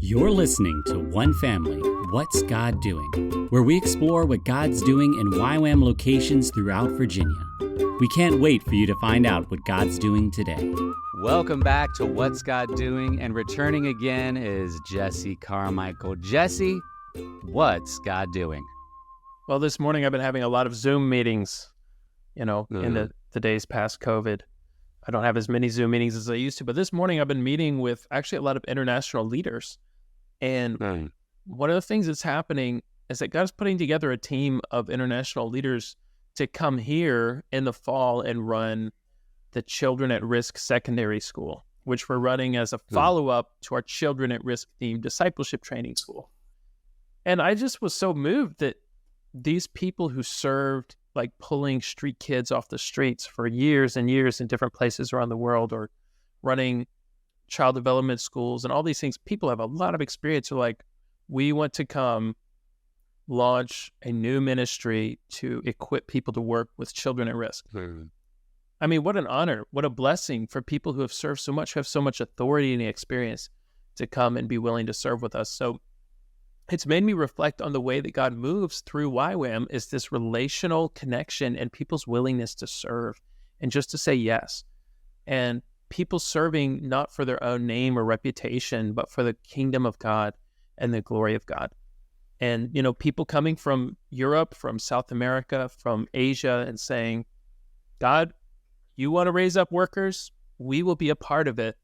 You're listening to One Family, What's God Doing? Where we explore what God's doing in YWAM locations throughout Virginia. We can't wait for you to find out what God's doing today. Welcome back to What's God Doing, and returning again is Jesse Carmichael. Jesse, what's God doing? Well, this morning I've been having a lot of Zoom meetings, in the days past COVID. I don't have as many Zoom meetings as I used to, but this morning I've been meeting with actually a lot of international leaders. And one of the things that's happening is that God's putting together a team of international leaders to come here in the fall and run the Children at Risk Secondary School, which we're running as a follow-up to our Children at Risk themed discipleship training school. And I just was so moved that these people who served like pulling street kids off the streets for years and years in different places around the world, or running child development schools and all these things, people have a lot of experience. They're like, we want to come launch a new ministry to equip people to work with children at risk. I mean, what an honor, what a blessing for people who have served so much, who have so much authority and experience to come and be willing to serve with us. So it's made me reflect on the way that God moves through YWAM is this relational connection and people's willingness to serve and just to say yes. And people serving not for their own name or reputation, but for the kingdom of God and the glory of God. And, people coming from Europe, from South America, from Asia, and saying, God, you want to raise up workers? We will be a part of it.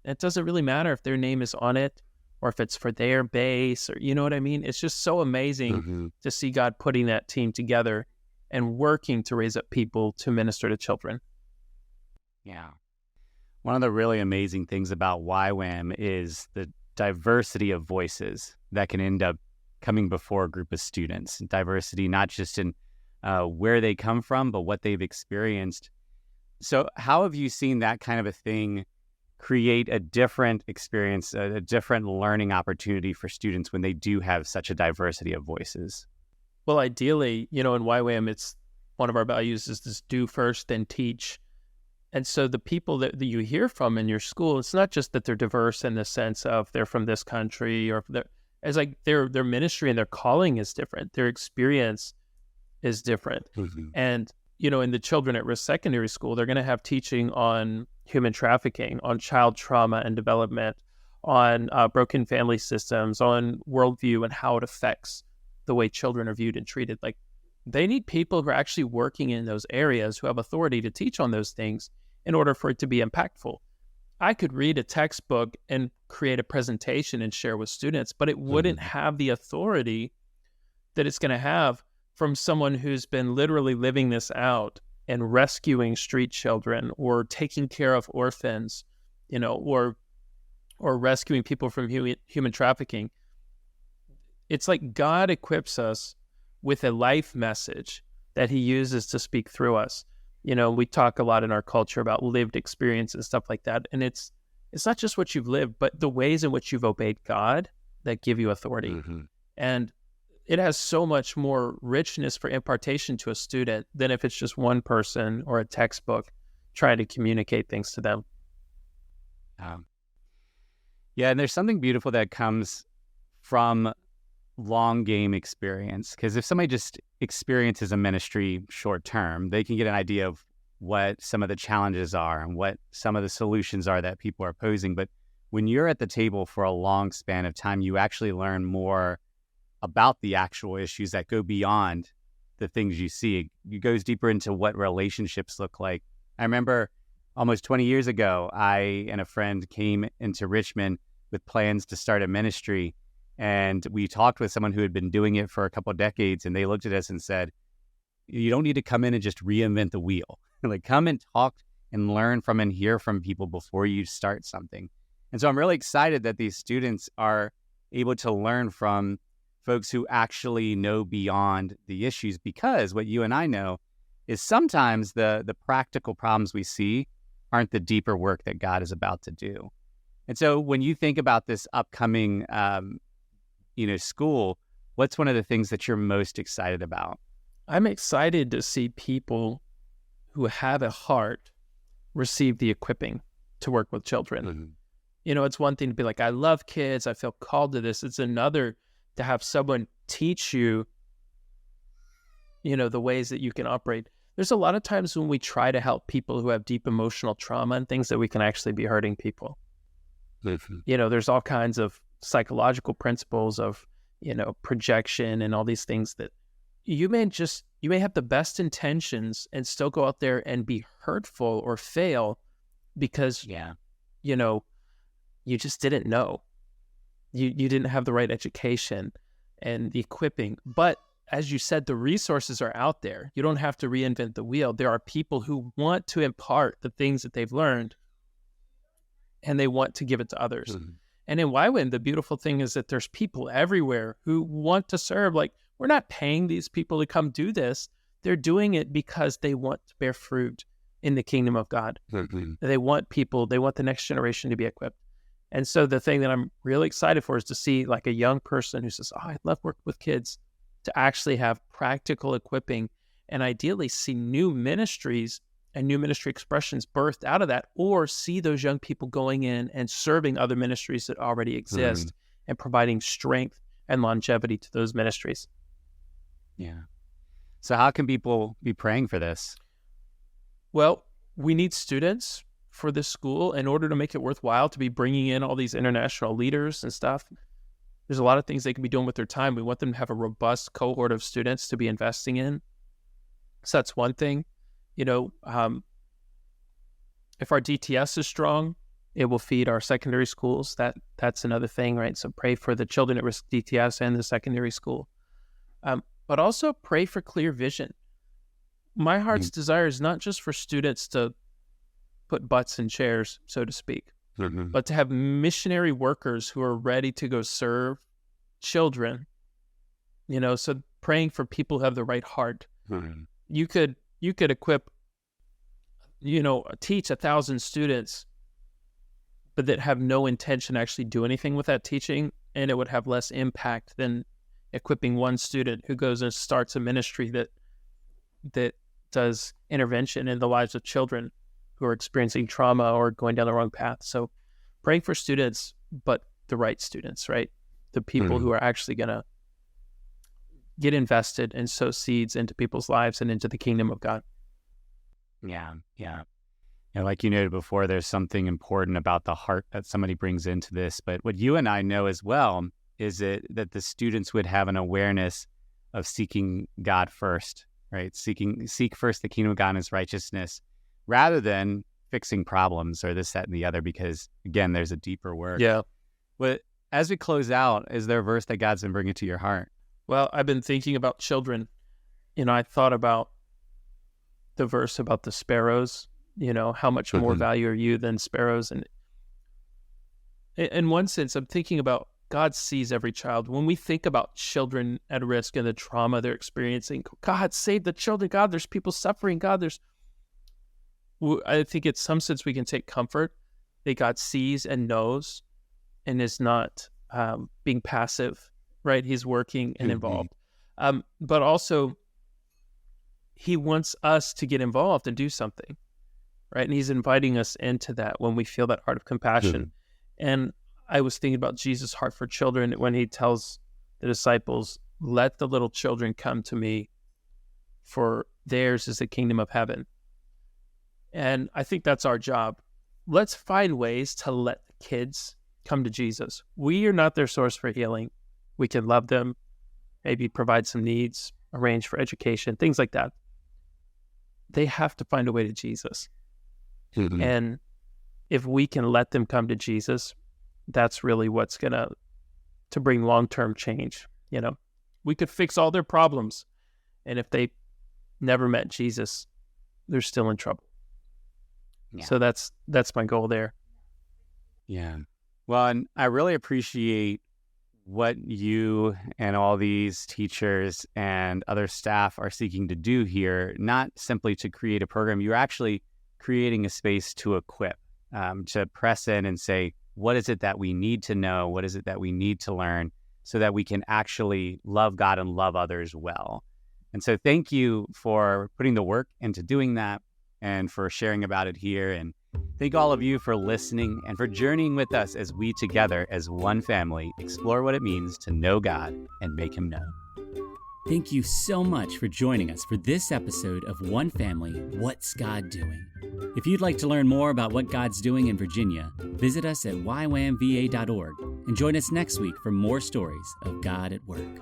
And it doesn't really matter if their name is on it or if it's for their base, or you know what I mean? It's just so amazing to see God putting that team together and working to raise up people to minister to children. Yeah. One of the really amazing things about YWAM is the diversity of voices that can end up coming before a group of students. Diversity not just in where they come from, but what they've experienced. So how have you seen that kind of a thing create a different experience, a different learning opportunity for students when they do have such a diversity of voices? Well, ideally, in YWAM, it's one of our values is this do first, then teach. And so the people that you hear from in your school, it's not just that they're diverse in the sense of they're from this country, or it's like their ministry and their calling is different. Their experience is different. And, in the Children at Risk Secondary School, they're going to have teaching on human trafficking, on child trauma and development, on broken family systems, on worldview and how it affects the way children are viewed and treated. Like, they need people who are actually working in those areas, who have authority to teach on those things in order for it to be impactful. I could read a textbook and create a presentation and share with students, but it wouldn't have the authority that it's going to have from someone who's been literally living this out and rescuing street children, or taking care of orphans, or rescuing people from human trafficking. It's like God equips us with a life message that he uses to speak through us. We talk a lot in our culture about lived experience and stuff like that. And it's not just what you've lived, but the ways in which you've obeyed God that give you authority. And it has so much more richness for impartation to a student than if it's just one person or a textbook trying to communicate things to them. Yeah, and there's something beautiful that comes from long game experience, because if somebody just experiences a ministry short term, they can get an idea of what some of the challenges are and what some of the solutions are that people are posing. But when you're at the table for a long span of time, you actually learn more about the actual issues that go beyond the things you see. It goes deeper into what relationships look like. I remember almost 20 years ago, I and a friend came into Richmond with plans to start a ministry. And we talked with someone who had been doing it for a couple of decades, and they looked at us and said, you don't need to come in and just reinvent the wheel. Like, come and talk and learn from and hear from people before you start something. And so I'm really excited that these students are able to learn from folks who actually know beyond the issues, because what you and I know is sometimes the practical problems we see aren't the deeper work that God is about to do. And so when you think about this upcoming school, what's one of the things that you're most excited about? I'm excited to see people who have a heart receive the equipping to work with children. It's one thing to be like, I love kids, I feel called to this. It's another to have someone teach you, the ways that you can operate. There's a lot of times when we try to help people who have deep emotional trauma and things that we can actually be hurting people. There's all kinds of psychological principles of, projection and all these things that you may have the best intentions and still go out there and be hurtful or fail because, you just didn't know. You didn't have the right education and the equipping. But as you said, the resources are out there. You don't have to reinvent the wheel. There are people who want to impart the things that they've learned, and they want to give it to others. And in YWAM, the beautiful thing is that there's people everywhere who want to serve. Like, we're not paying these people to come do this. They're doing it because they want to bear fruit in the kingdom of God. They want the next generation to be equipped. And so the thing that I'm really excited for is to see like a young person who says, I'd love to work with kids, to actually have practical equipping and ideally see new ministries and new ministry expressions birthed out of that, or see those young people going in and serving other ministries that already exist and providing strength and longevity to those ministries. Yeah. So how can people be praying for this? Well, we need students for this school in order to make it worthwhile to be bringing in all these international leaders and stuff. There's a lot of things they can be doing with their time. We want them to have a robust cohort of students to be investing in. So that's one thing. If our DTS is strong, it will feed our secondary schools. That's another thing, right? So pray for the children at risk DTS and the secondary school. But also pray for clear vision. My heart's desire is not just for students to put butts in chairs, so to speak, but to have missionary workers who are ready to go serve children, so praying for people who have the right heart. You could equip, teach 1,000 students, but that have no intention to actually do anything with that teaching, and it would have less impact than equipping one student who goes and starts a ministry that does intervention in the lives of children who are experiencing trauma or going down the wrong path. So praying for students, but the right students, right? The people who are actually going to get invested and sow seeds into people's lives and into the kingdom of God. Yeah. Like you noted before, there's something important about the heart that somebody brings into this. But what you and I know as well is that the students would have an awareness of seeking God first, right? Seek first the kingdom of God and his righteousness, rather than fixing problems or this, that, and the other, because again, there's a deeper work. Yeah. But as we close out, is there a verse that God's been bringing to your heart? Well, I've been thinking about children. I thought about the verse about the sparrows, how much more value are you than sparrows? And in one sense, I'm thinking about God sees every child. When we think about children at risk and the trauma they're experiencing, God, save the children. God, there's people suffering. God, I think in some sense we can take comfort that God sees and knows and is not being passive, right? He's working and involved. But also, he wants us to get involved and do something, right? And he's inviting us into that when we feel that heart of compassion. And I was thinking about Jesus' heart for children when he tells the disciples, let the little children come to me, for theirs is the kingdom of heaven. And I think that's our job. Let's find ways to let the kids come to Jesus. We are not their source for healing. We can love them, maybe provide some needs, arrange for education, things like that. They have to find a way to Jesus. And if we can let them come to Jesus, that's really what's going to bring long-term change. We could fix all their problems, and if they never met Jesus, they're still in trouble. Yeah. So that's my goal there. Yeah. Well, and I really appreciate what you and all these teachers and other staff are seeking to do here, not simply to create a program. You're actually creating a space to equip, to press in and say, what is it that we need to know? What is it that we need to learn so that we can actually love God and love others well? And so thank you for putting the work into doing that and for sharing about it here. And Thank all of you for listening and for journeying with us as we together, as one family, explore what it means to know God and make Him known. Thank you so much for joining us for this episode of One Family, What's God Doing? If you'd like to learn more about what God's doing in Virginia, visit us at ywamva.org and join us next week for more stories of God at work.